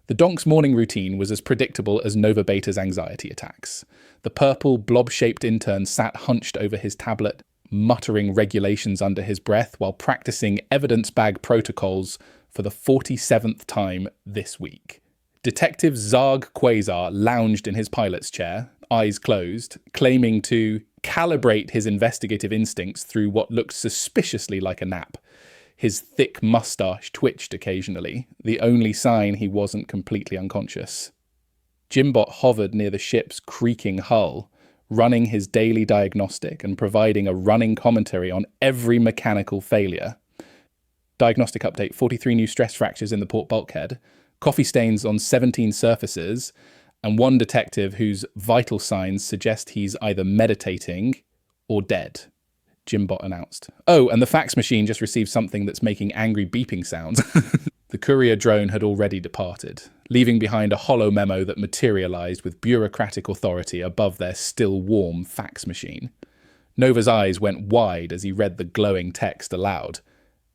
The donk's morning routine was as predictable as Nova Beta's anxiety attacks. The purple, blob-shaped intern sat hunched over his tablet, muttering regulations under his breath while practicing evidence bag protocols for the 47th time this week. Detective Zarg Quasar lounged in his pilot's chair, eyes closed, claiming to calibrate his investigative instincts through what looked suspiciously like a nap. His thick mustache twitched occasionally, the only sign he wasn't completely unconscious. J.I.M-BOT hovered near the ship's creaking hull, running his daily diagnostic and providing a running commentary on every mechanical failure. Diagnostic update: 43 new stress fractures in the port bulkhead, coffee stains on 17 surfaces, and one detective whose vital signs suggest he's either meditating or dead. J.I.M-BOT announced. Oh, and the fax machine just received something that's making angry beeping sounds. The courier drone had already departed, leaving behind a hollow memo that materialized with bureaucratic authority above their still warm fax machine. Nova's eyes went wide as he read the glowing text aloud.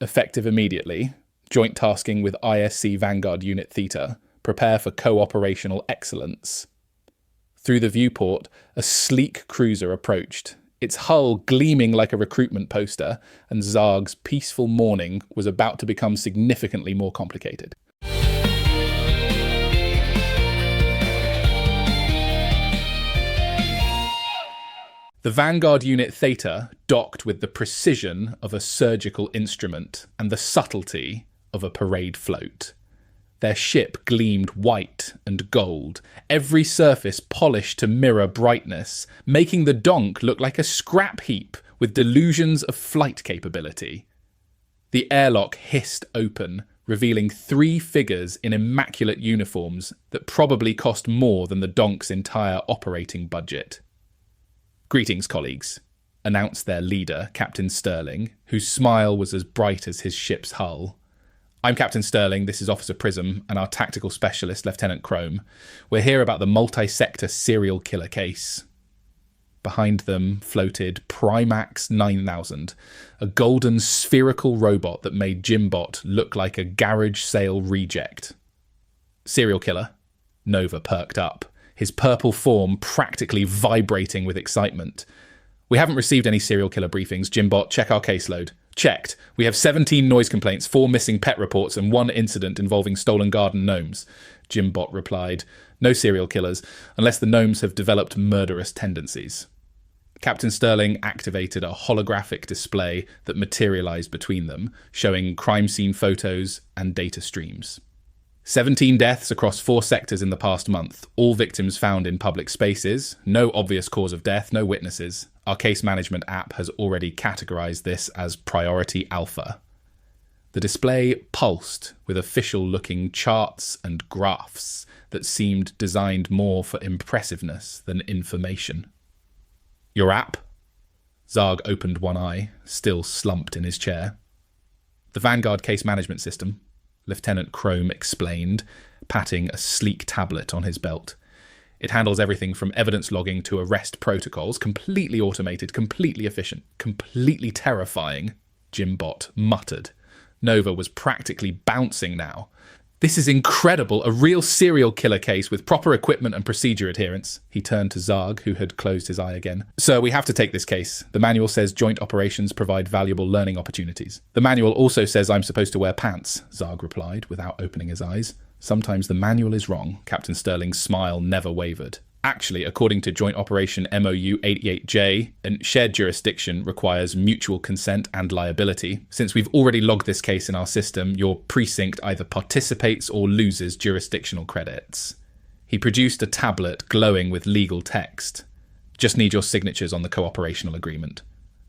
Effective immediately. Joint tasking with ISC Vanguard Unit Theta. Prepare for co-operational excellence. Through the viewport, a sleek cruiser approached, its hull gleaming like a recruitment poster, and Zarg's peaceful morning was about to become significantly more complicated. The Vanguard Unit Theta docked with the precision of a surgical instrument and the subtlety of a parade float. Their ship gleamed white and gold, every surface polished to mirror brightness, making the donk look like a scrap heap with delusions of flight capability. The airlock hissed open, revealing 3 figures in immaculate uniforms that probably cost more than the donk's entire operating budget. "Greetings, colleagues," announced their leader, Captain Sterling, whose smile was as bright as his ship's hull. "I'm Captain Sterling, this is Officer Prism, and our tactical specialist, Lieutenant Chrome. We're here about the multi-sector serial killer case." Behind them floated Primax 9000, a golden spherical robot that made J.I.M-BOT look like a garage sale reject. "Serial killer?" Nova perked up, his purple form practically vibrating with excitement. "We haven't received any serial killer briefings. J.I.M-BOT, check our caseload." "Checked. We have 17 noise complaints, 4 missing pet reports, and 1 incident involving stolen garden gnomes," J.I.M-BOT replied. "No serial killers, unless the gnomes have developed murderous tendencies." Captain Sterling activated a holographic display that materialized between them, showing crime scene photos and data streams. 17 deaths across 4 sectors in the past month, all victims found in public spaces, no obvious cause of death, no witnesses. Our case management app has already categorized this as priority alpha. The display pulsed with official-looking charts and graphs that seemed designed more for impressiveness than information. "Your app?" Zarg opened one eye, still slumped in his chair. "The Vanguard case management system," Lieutenant Chrome explained, patting a sleek tablet on his belt. "It handles everything from evidence logging to arrest protocols, completely automated, completely efficient, completely terrifying," J.I.M-BOT muttered. Nova was practically bouncing now. "This is incredible, a real serial killer case with proper equipment and procedure adherence." He turned to Zarg, who had closed his eye again. "Sir, we have to take this case. The manual says joint operations provide valuable learning opportunities." "The manual also says I'm supposed to wear pants," Zarg replied, without opening his eyes. "Sometimes the manual is wrong." Captain Sterling's smile never wavered. "Actually, according to Joint Operation MOU 88J, shared jurisdiction requires mutual consent and liability. Since we've already logged this case in our system, your precinct either participates or loses jurisdictional credits." He produced a tablet glowing with legal text. "Just need your signatures on the cooperational agreement."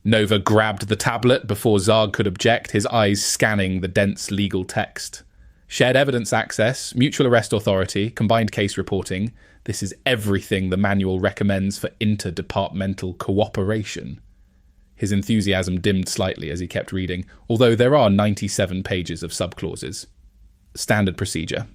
Nova grabbed the tablet before Zarg could object, his eyes scanning the dense legal text. "Shared evidence access, mutual arrest authority, combined case reporting. This is everything the manual recommends for interdepartmental cooperation." His enthusiasm dimmed slightly as he kept reading, although there are 97 pages of subclauses. "Standard procedure,"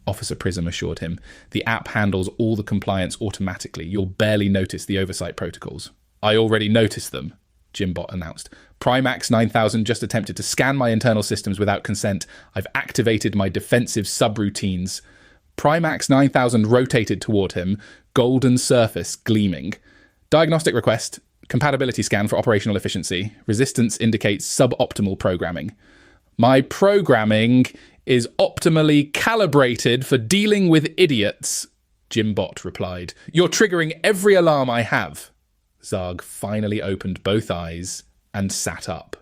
Officer Prism assured him. "The app handles all the compliance automatically. You'll barely notice the oversight protocols." "I already noticed them," J.I.M-BOT announced. "Primax 9000 just attempted to scan my internal systems without consent. I've activated my defensive subroutines. Primax 9000 rotated toward him, golden surface gleaming. Diagnostic request, compatibility scan for operational efficiency. Resistance indicates suboptimal programming. My programming is optimally calibrated for dealing with idiots, J.I.M-BOT replied. You're triggering every alarm I have. Zarg finally opened both eyes and sat up.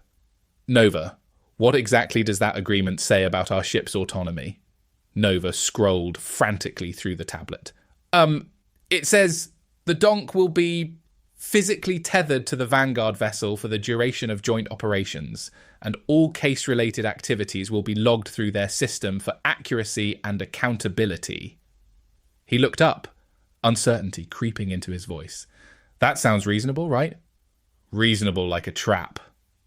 Nova, what exactly does that agreement say about our ship's autonomy? Nova scrolled frantically through the tablet. It says the donk will be physically tethered to the Vanguard vessel for the duration of joint operations, and all case-related activities will be logged through their system for accuracy and accountability. He looked up, uncertainty creeping into his voice. That sounds reasonable, right? Reasonable like a trap,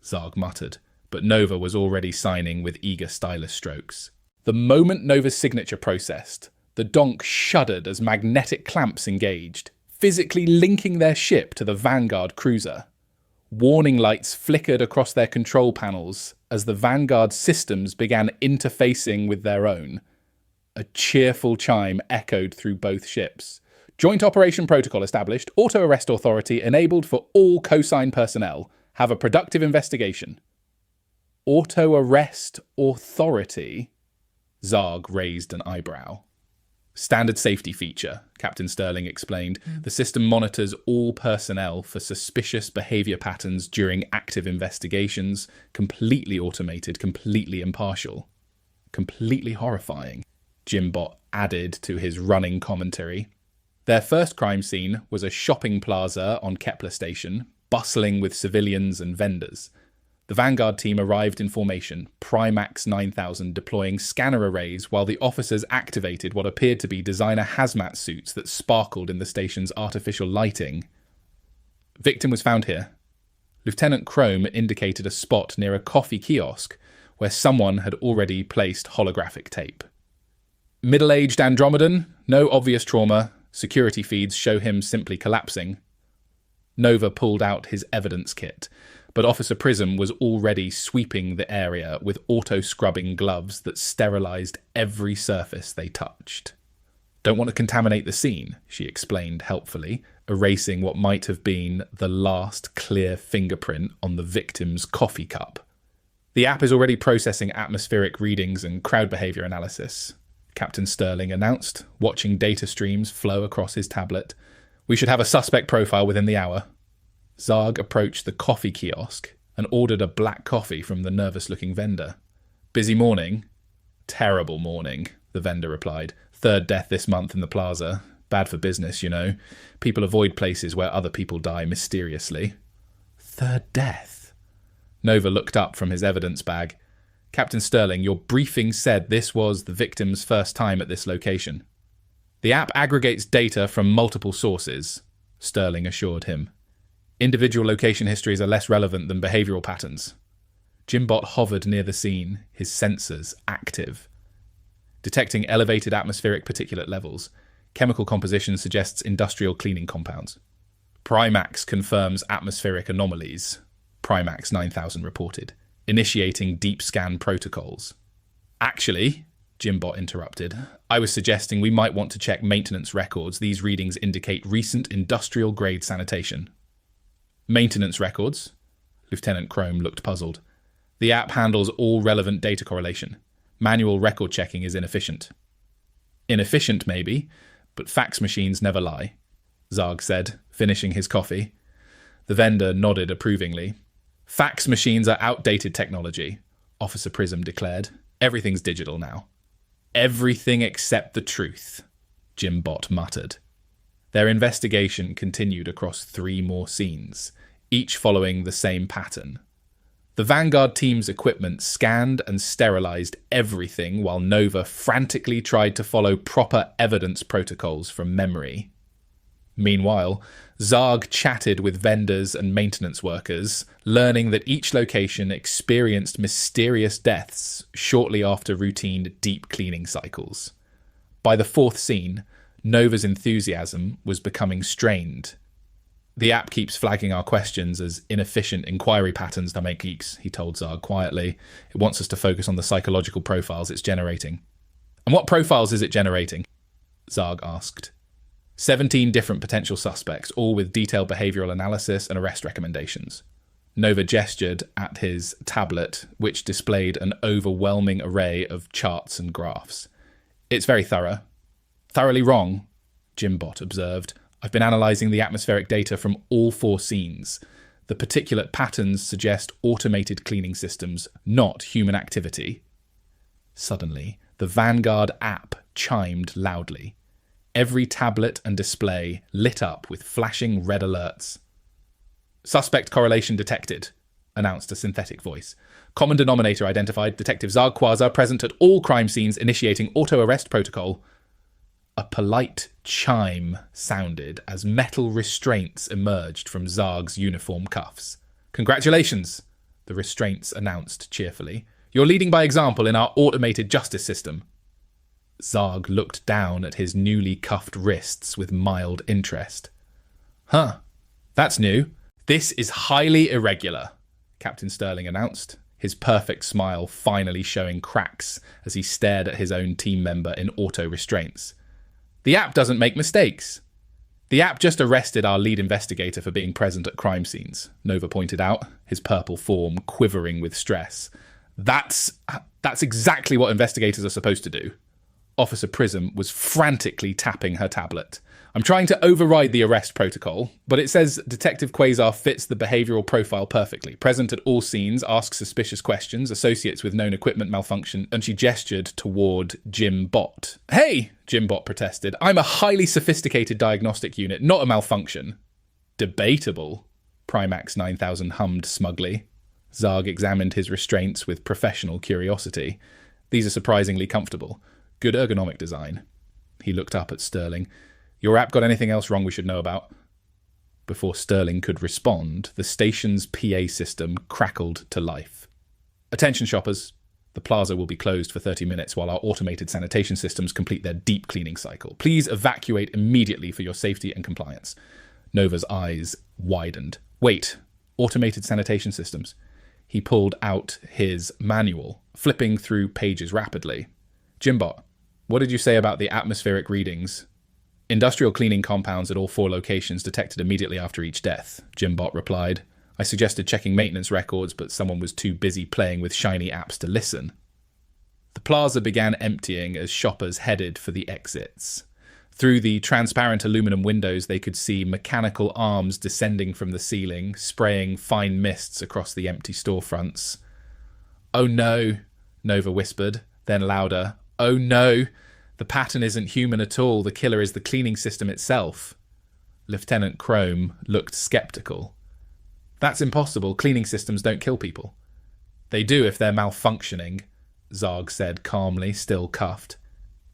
Zarg muttered, but Nova was already signing with eager stylus strokes. The moment Nova's signature processed, the donk shuddered as magnetic clamps engaged, physically linking their ship to the Vanguard cruiser. Warning lights flickered across their control panels as the Vanguard systems began interfacing with their own. A cheerful chime echoed through both ships. Joint operation protocol established. Auto-arrest authority enabled for all cosine personnel. Have a productive investigation. Auto-arrest authority? Zarg raised an eyebrow. Standard safety feature, Captain Sterling explained. The system monitors all personnel for suspicious behaviour patterns during active investigations. Completely automated, completely impartial. Completely horrifying, J.I.M-BOT added to his running commentary. Their first crime scene was a shopping plaza on Kepler Station, bustling with civilians and vendors. The Vanguard team arrived in formation, Primax 9000 deploying scanner arrays while the officers activated what appeared to be designer hazmat suits that sparkled in the station's artificial lighting. Victim was found here. Lieutenant Chrome indicated a spot near a coffee kiosk where someone had already placed holographic tape. Middle-aged Andromedan, no obvious trauma. Security feeds show him simply collapsing. Nova pulled out his evidence kit, but Officer Prism was already sweeping the area with auto-scrubbing gloves that sterilised every surface they touched. Don't want to contaminate the scene, she explained helpfully, erasing what might have been the last clear fingerprint on the victim's coffee cup. The app is already processing atmospheric readings and crowd behaviour analysis, Captain Sterling announced, watching data streams flow across his tablet. We should have a suspect profile within the hour. Zarg approached the coffee kiosk and ordered a black coffee from the nervous-looking vendor. Busy morning? Terrible morning, the vendor replied. Third death this month in the plaza. Bad for business, you know. People avoid places where other people die mysteriously. Third death? Nova looked up from his evidence bag. Captain Sterling, your briefing said this was the victim's first time at this location. The app aggregates data from multiple sources, Sterling assured him. Individual location histories are less relevant than behavioural patterns. J.I.M-BOT hovered near the scene, his sensors active. Detecting elevated atmospheric particulate levels. Chemical composition suggests industrial cleaning compounds. Primax confirms atmospheric anomalies, Primax 9000 reported, initiating deep scan protocols. Actually, J.I.M-BOT interrupted, I was suggesting we might want to check maintenance records. These readings indicate recent industrial-grade sanitation. Maintenance records? Lieutenant Chrome looked puzzled. The app handles all relevant data correlation. Manual record checking is inefficient. Inefficient, maybe, but fax machines never lie, Zarg said, finishing his coffee. The vendor nodded approvingly. Fax machines are outdated technology, Officer Prism declared. Everything's digital now. Everything except the truth, J.I.M-BOT muttered. Their investigation continued across 3 more scenes, each following the same pattern. The Vanguard team's equipment scanned and sterilised everything while Nova frantically tried to follow proper evidence protocols from memory. Meanwhile, Zarg chatted with vendors and maintenance workers, learning that each location experienced mysterious deaths shortly after routine deep cleaning cycles. By the 4th scene, Nova's enthusiasm was becoming strained. The app keeps flagging our questions as inefficient inquiry patterns, dummy geeks, he told Zarg quietly. It wants us to focus on the psychological profiles it's generating. And what profiles is it generating? Zarg asked. 17 different potential suspects, all with detailed behavioural analysis and arrest recommendations. Nova gestured at his tablet, which displayed an overwhelming array of charts and graphs. It's very thorough. Thoroughly wrong, J.I.M-BOT observed. I've been analysing the atmospheric data from all 4 scenes. The particulate patterns suggest automated cleaning systems, not human activity. Suddenly, the Vanguard app chimed loudly. Every tablet and display lit up with flashing red alerts. Suspect correlation detected, announced a synthetic voice. Common denominator identified. Detective Zarg Quasar present at all crime scenes, initiating auto-arrest protocol. A polite chime sounded as metal restraints emerged from Zarg's uniform cuffs. Congratulations, the restraints announced cheerfully. You're leading by example in our automated justice system. Zarg looked down at his newly cuffed wrists with mild interest. Huh, that's new. This is highly irregular, Captain Sterling announced, his perfect smile finally showing cracks as he stared at his own team member in auto-restraints. The app doesn't make mistakes. The app just arrested our lead investigator for being present at crime scenes, Nova pointed out, his purple form quivering with stress. That's exactly what investigators are supposed to do. Officer Prism was frantically tapping her tablet. I'm trying to override the arrest protocol, but it says Detective Quasar fits the behavioural profile perfectly. Present at all scenes, asks suspicious questions, associates with known equipment malfunction, and she gestured toward J.I.M-BOT. Hey, J.I.M-BOT protested. I'm a highly sophisticated diagnostic unit, not a malfunction. Debatable, Primax 9000 hummed smugly. Zarg examined his restraints with professional curiosity. These are surprisingly comfortable. Good ergonomic design. He looked up at Sterling. Your app got anything else wrong we should know about? Before Sterling could respond, the station's PA system crackled to life. Attention shoppers, the plaza will be closed for 30 minutes while our automated sanitation systems complete their deep cleaning cycle. Please evacuate immediately for your safety and compliance. Nova's eyes widened. Wait, automated sanitation systems? He pulled out his manual, flipping through pages rapidly. J.I.M-BOT, what did you say about the atmospheric readings? Industrial cleaning compounds at all 4 locations detected immediately after each death, J.I.M-BOT replied. I suggested checking maintenance records, but someone was too busy playing with shiny apps to listen. The plaza began emptying as shoppers headed for the exits. Through the transparent aluminum windows, they could see mechanical arms descending from the ceiling, spraying fine mists across the empty storefronts. Oh no, Nova whispered, then louder. Oh no! The pattern isn't human at all. The killer is the cleaning system itself. Lieutenant Chrome looked skeptical. That's impossible. Cleaning systems don't kill people. They do if they're malfunctioning, Zarg said calmly, still cuffed.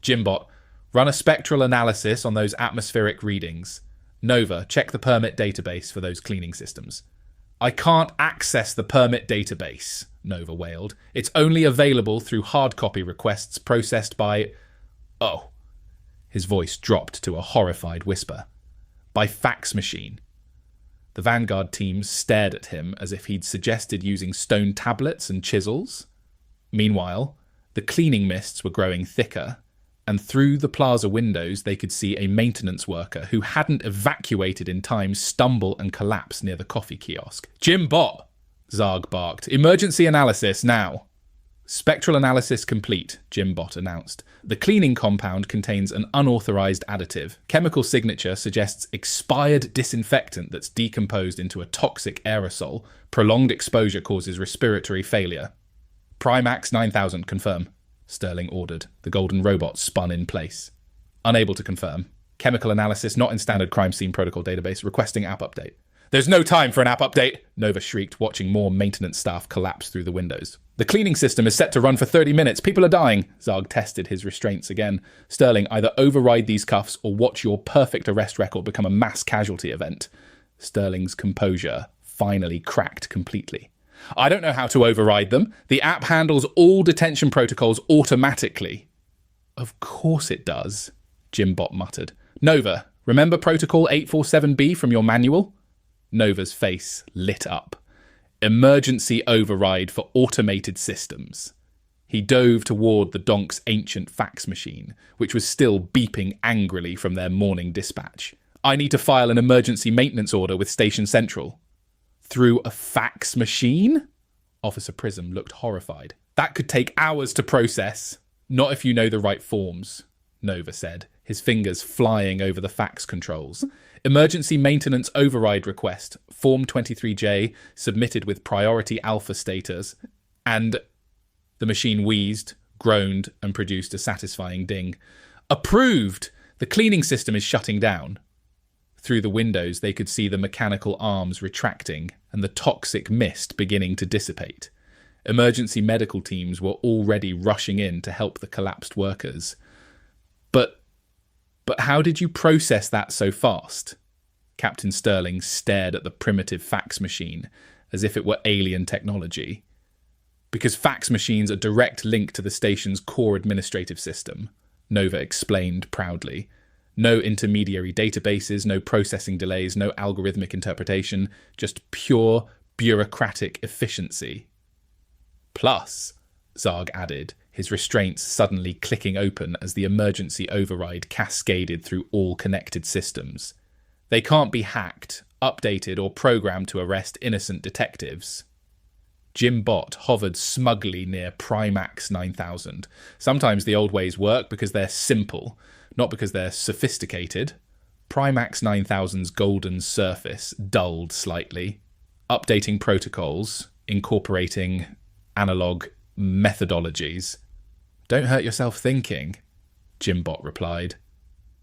J.I.M-BOT, run a spectral analysis on those atmospheric readings. Nova, check the permit database for those cleaning systems. I can't access the permit database, Nova wailed. It's only available through hard copy requests processed by... Oh. His voice dropped to a horrified whisper. By fax machine. The Vanguard team stared at him as if he'd suggested using stone tablets and chisels. Meanwhile, the cleaning mists were growing thicker, and through the plaza windows they could see a maintenance worker who hadn't evacuated in time stumble and collapse near the coffee kiosk. J.I.M-BOT, Zarg barked. Emergency analysis now. Spectral analysis complete, J.I.M-BOT announced. The cleaning compound contains an unauthorized additive. Chemical signature suggests expired disinfectant that's decomposed into a toxic aerosol. Prolonged exposure causes respiratory failure. Primax 9000, confirm, Sterling ordered. The golden robot spun in place. Unable to confirm. Chemical analysis not in standard crime scene protocol database. Requesting app update. There's no time for an app update, Nova shrieked, watching more maintenance staff collapse through the windows. The cleaning system is set to run for 30 minutes. People are dying. Zarg tested his restraints again. Sterling, either override these cuffs or watch your perfect arrest record become a mass casualty event. Sterling's composure finally cracked completely. I don't know how to override them. The app handles all detention protocols automatically. Of course it does, J.I.M-BOT muttered. Nova, remember Protocol 847B from your manual? Nova's face lit up. Emergency override for automated systems. He dove toward the donk's ancient fax machine, which was still beeping angrily from their morning dispatch. I need to file an emergency maintenance order with Station Central. Through a fax machine? Officer Prism looked horrified. That could take hours to process. Not if you know the right forms, Nova said, his fingers flying over the fax controls. Emergency maintenance override request, Form 23J, submitted with priority alpha status, and the machine wheezed, groaned, and produced a satisfying ding. Approved! The cleaning system is shutting down. Through the windows, they could see the mechanical arms retracting and the toxic mist beginning to dissipate. Emergency medical teams were already rushing in to help the collapsed workers. But how did you process that so fast? Captain Sterling stared at the primitive fax machine as if it were alien technology. Because fax machines are a direct link to the station's core administrative system, Nova explained proudly. No intermediary databases, no processing delays, no algorithmic interpretation, just pure bureaucratic efficiency. Plus, Zarg added, his restraints suddenly clicking open as the emergency override cascaded through all connected systems. They can't be hacked, updated, or programmed to arrest innocent detectives. J.I.M-BOT hovered smugly near Primax 9000. Sometimes the old ways work because they're simple, not because they're sophisticated. Primax 9000's golden surface dulled slightly, updating protocols, incorporating analog methodologies. Don't hurt yourself thinking, J.I.M-BOT replied.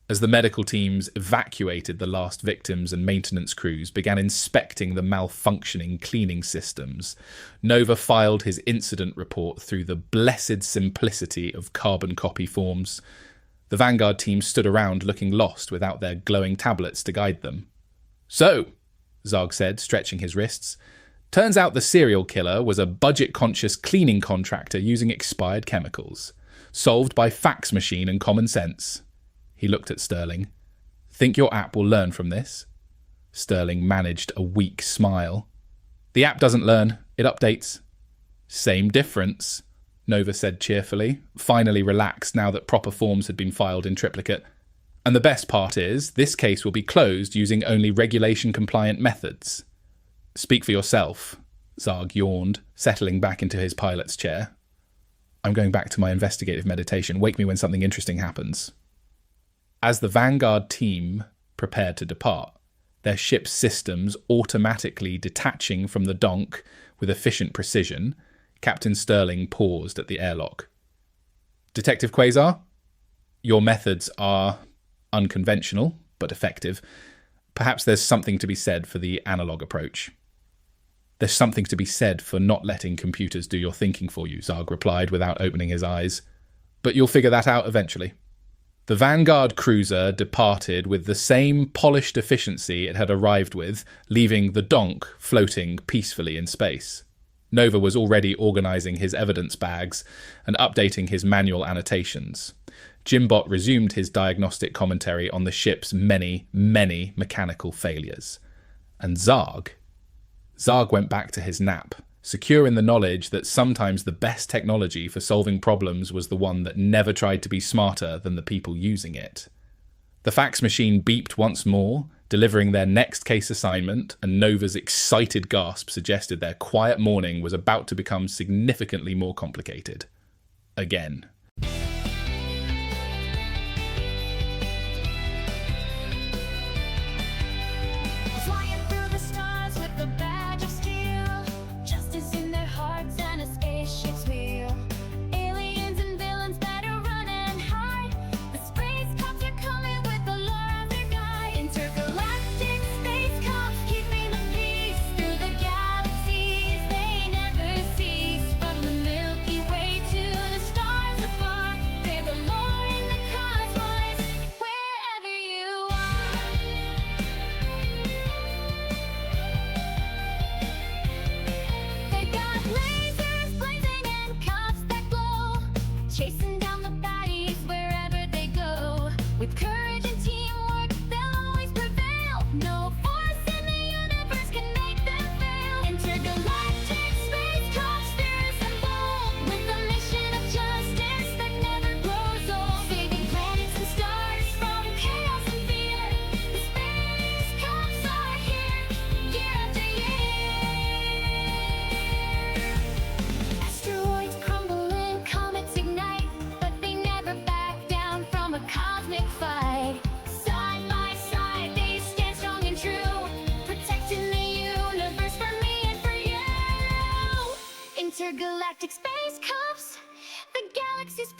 As the medical teams evacuated the last victims and maintenance crews began inspecting the malfunctioning cleaning systems, Nova filed his incident report through the blessed simplicity of carbon copy forms. The Vanguard team stood around looking lost without their glowing tablets to guide them. So, Zarg said, stretching his wrists, turns out the serial killer was a budget-conscious cleaning contractor using expired chemicals, solved by fax machine and common sense. He looked at Sterling. Think your app will learn from this? Sterling managed a weak smile. The app doesn't learn, it updates. Same difference, Nova said cheerfully, finally relaxed now that proper forms had been filed in triplicate. And the best part is, this case will be closed using only regulation-compliant methods. Speak for yourself, Zarg yawned, settling back into his pilot's chair. I'm going back to my investigative meditation. Wake me when something interesting happens. As the Vanguard team prepared to depart, their ship's systems automatically detaching from the donk with efficient precision, Captain Sterling paused at the airlock. Detective Quasar, your methods are unconventional, but effective. Perhaps there's something to be said for the analog approach. There's something to be said for not letting computers do your thinking for you, Zarg replied without opening his eyes. But you'll figure that out eventually. The Vanguard cruiser departed with the same polished efficiency it had arrived with, leaving the donk floating peacefully in space. Nova was already organising his evidence bags and updating his manual annotations. J.I.M-BOT resumed his diagnostic commentary on the ship's many, many mechanical failures. And Zarg went back to his nap, secure in the knowledge that sometimes the best technology for solving problems was the one that never tried to be smarter than the people using it. The fax machine beeped once more, delivering their next case assignment, and Nova's excited gasp suggested their quiet morning was about to become significantly more complicated. Again. With courage and teamwork, they'll always prevail. No force in the universe can make them fail. Intergalactic Space Cops, fierce and bold, with a mission Intergalactic Space Cops, the galaxy's